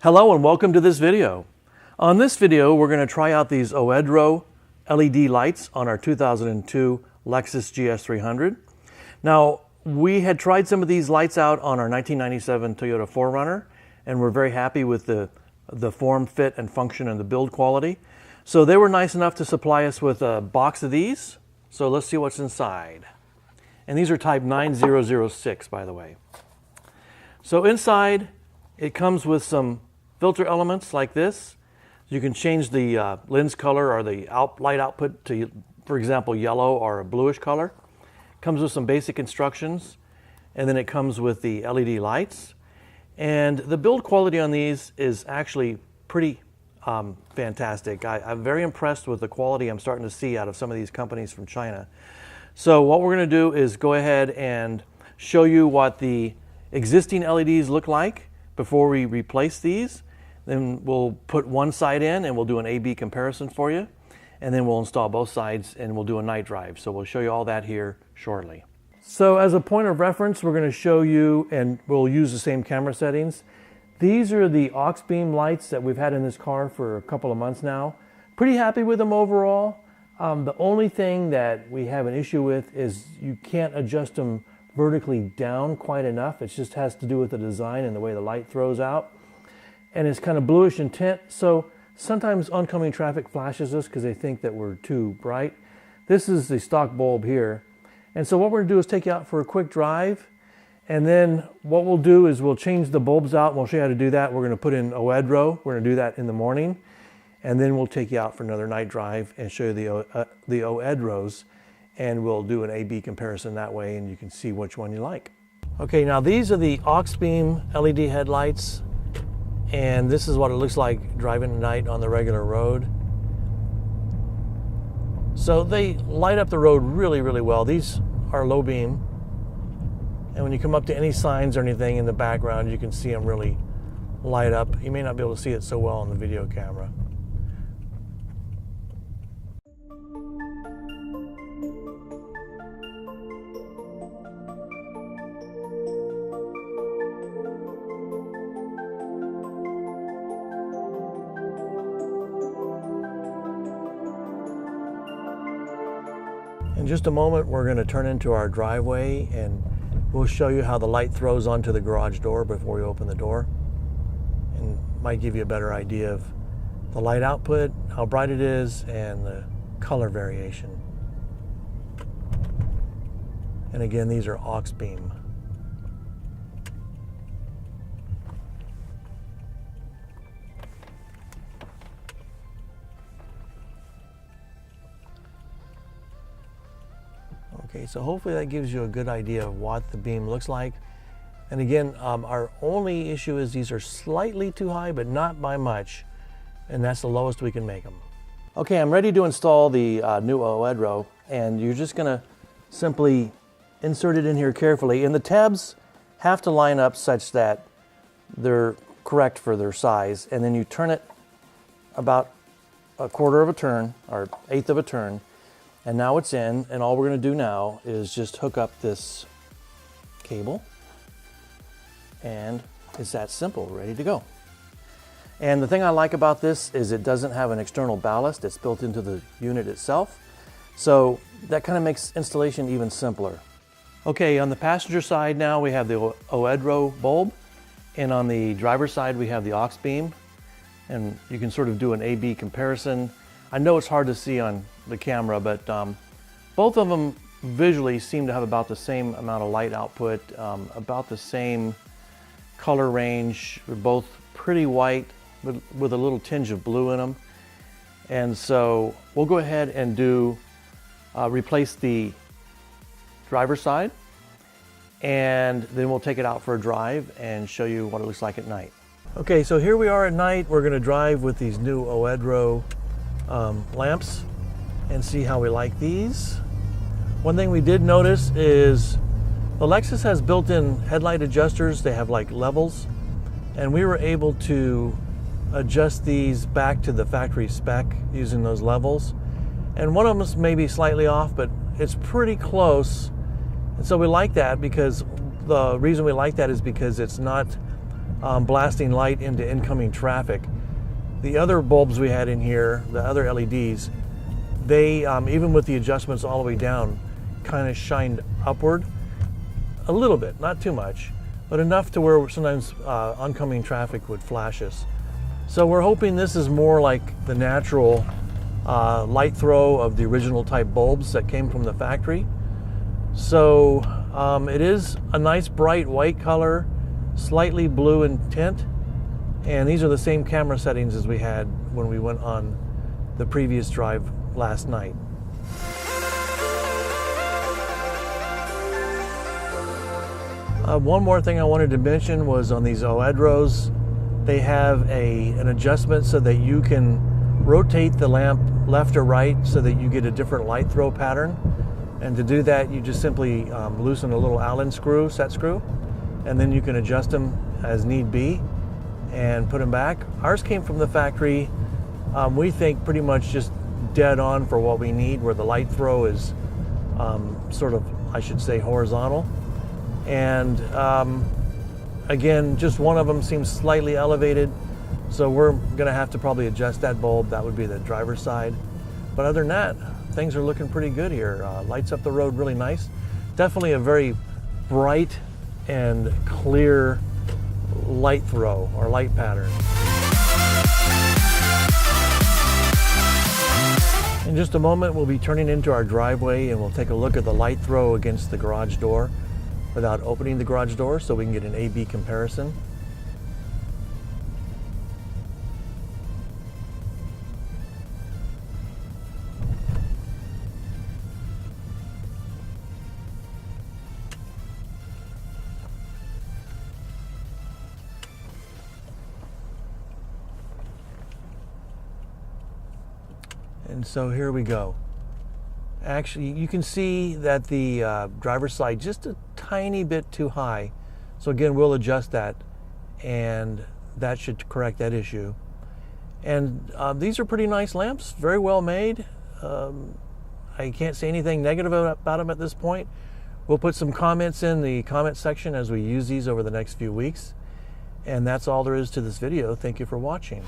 Hello and welcome to this video. On this video we're going to try out these oEdRo LED lights on our 2002 Lexus GS300. Now we had tried some of these lights out on our 1997 Toyota 4Runner and we're very happy with the form, fit, and function and the build quality. So they were nice enough to supply us with a box of these. So let's see what's inside. And these are type 9006, by the way. So inside it comes with some filter elements like this. You can change the lens color or the light output to, for example, yellow or a bluish color. Comes with some basic instructions, and then it comes with the LED lights. And the build quality on these is actually pretty fantastic. I'm very impressed with the quality I'm starting to see out of some of these companies from China. So what we're going to do is go ahead and show you what the existing LEDs look like before we replace these. Then we'll put one side in and we'll do an A/B comparison for you. And then we'll install both sides and we'll do a night drive. So we'll show you all that here shortly. So as a point of reference, we're going to show you, and we'll use the same camera settings. These are the aux beam lights that we've had in this car for a couple of months now. Pretty happy with them overall. The only thing that we have an issue with is you can't adjust them vertically down quite enough. It just has to do with the design and the way the light throws out. And it's kind of bluish in tint, so sometimes oncoming traffic flashes us because they think that we're too bright. This is the stock bulb here. And so what we're going to do is take you out for a quick drive, and then what we'll do is we'll change the bulbs out, and we'll show you how to do that. We're going to put in oEdRo. We're going to do that in the morning, and then we'll take you out for another night drive and show you the oEdRos, and we'll do an A/B comparison that way, and you can see which one you like. Okay, now these are the aux beam LED headlights, and this is what it looks like driving at night on the regular road. So they light up the road really, really well. These are low beam, and when you come up to any signs or anything in the background, you can see them really light up. You may not be able to see it so well on the video camera. In just a moment, we're going to turn into our driveway and we'll show you how the light throws onto the garage door before we open the door, and might give you a better idea of the light output, how bright it is, and the color variation. And again, these are aux beam. Okay, so hopefully that gives you a good idea of what the beam looks like. And again, our only issue is these are slightly too high, but not by much. And that's the lowest we can make them. Okay, I'm ready to install the new oEdRo, and you're just gonna simply insert it in here carefully. And the tabs have to line up such that they're correct for their size. And then you turn it about a quarter of a turn, or eighth of a turn, and now it's in, and all we're going to do now is just hook up this cable, and it's that simple, ready to go. And the thing I like about this is it doesn't have an external ballast. It's built into the unit itself, so that kind of makes installation even simpler. Okay, on the passenger side now we have the oEdRo bulb, and on the driver's side we have the aux beam, and you can sort of do an A/B comparison. I know it's hard to see on the camera, but both of them visually seem to have about the same amount of light output, about the same color range. They're both pretty white with a little tinge of blue in them. And so we'll go ahead and replace the driver's side, and then we'll take it out for a drive and show you what it looks like at night. Okay, so here we are at night. We're going to drive with these new oEdRo lamps and see how we like these. One thing we did notice is the Lexus has built-in headlight adjusters. They have like levels, and we were able to adjust these back to the factory spec using those levels. And one of them is maybe slightly off, but it's pretty close. And so we like that, because the reason we like that is because it's not blasting light into incoming traffic. The other bulbs we had in here, the other LEDs, they, even with the adjustments all the way down, kind of shined upward a little bit, not too much, but enough to where sometimes oncoming traffic would flash us. So we're hoping this is more like the natural light throw of the original type bulbs that came from the factory. So it is a nice bright white color, slightly blue in tint, and these are the same camera settings as we had when we went on the previous drive last night. One more thing I wanted to mention was on these oEdRos, they have an adjustment so that you can rotate the lamp left or right so that you get a different light throw pattern. And to do that, you just simply loosen a little Allen screw, set screw, and then you can adjust them as need be and put them back. Ours came from the factory, we think pretty much just dead on for what we need, where the light throw is sort of, I should say, horizontal. And again, just one of them seems slightly elevated, so we're gonna have to probably adjust that bulb. That would be the driver's side. But other than that, things are looking pretty good here. Lights up the road really nice. Definitely a very bright and clear light throw or light pattern. In just a moment, we'll be turning into our driveway and we'll take a look at the light throw against the garage door without opening the garage door so we can get an A/B comparison. And so here we go. Actually, you can see that the driver's side just a tiny bit too high. So again, we'll adjust that, and that should correct that issue. And these are pretty nice lamps, very well made. I can't say anything negative about them at this point. We'll put some comments in the comment section as we use these over the next few weeks. And that's all there is to this video. Thank you for watching.